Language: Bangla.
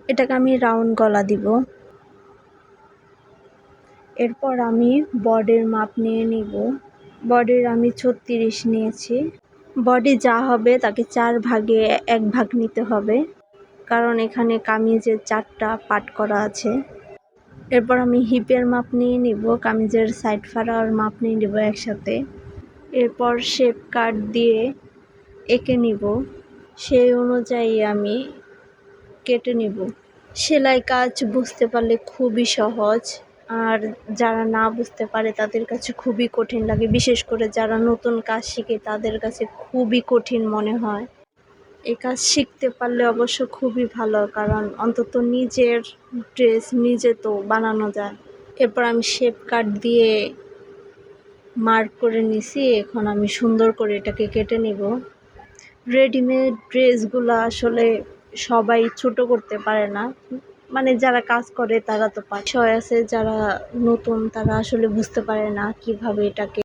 এটাকে আমি রাউন্ড গলা দিব। এরপর আমি বডির মাপ নিয়ে নিব। বডির আমি 36 নিয়েছি। বডি যা হবে তাকে 4 ভাগে 1 ভাগ নিতে হবে, কারণ এখানে কামিজের 4টা পার্ট করা আছে। এরপর আমি হিপের মাপ নিয়ে নিব, কামিজের সাইড ফাড়ার মাপ নিয়ে নিব একসাথে। এরপর শেপ কাট দিয়ে এঁকে নিব, সেই অনুযায়ী আমি কেটে নিব। সেলাই কাজ বুঝতে পারলে খুবই সহজ, আর যারা না বুঝতে পারে তাদের কাছে খুবই কঠিন লাগে। বিশেষ করে যারা নতুন কাজ শিখে তাদের কাছে খুবই কঠিন মনে হয়। এই কাজ শিখতে পারলে অবশ্য খুবই ভালো, কারণ অন্তত নিজের ড্রেস নিজে তো বানানো যায়। এরপর আমি শেপ কাট দিয়ে মার্ক করে নিছি। এখন আমি সুন্দর করে এটাকে কেটে নিব। রেডিমেড ড্রেসগুলো আসলে সবাই ছোট করতে পারে না, মানে যারা কাজ করে তারা তো পারে। বিষয় আছে যারা নতুন তারা আসলে বুঝতে পারে না কিভাবে এটাকে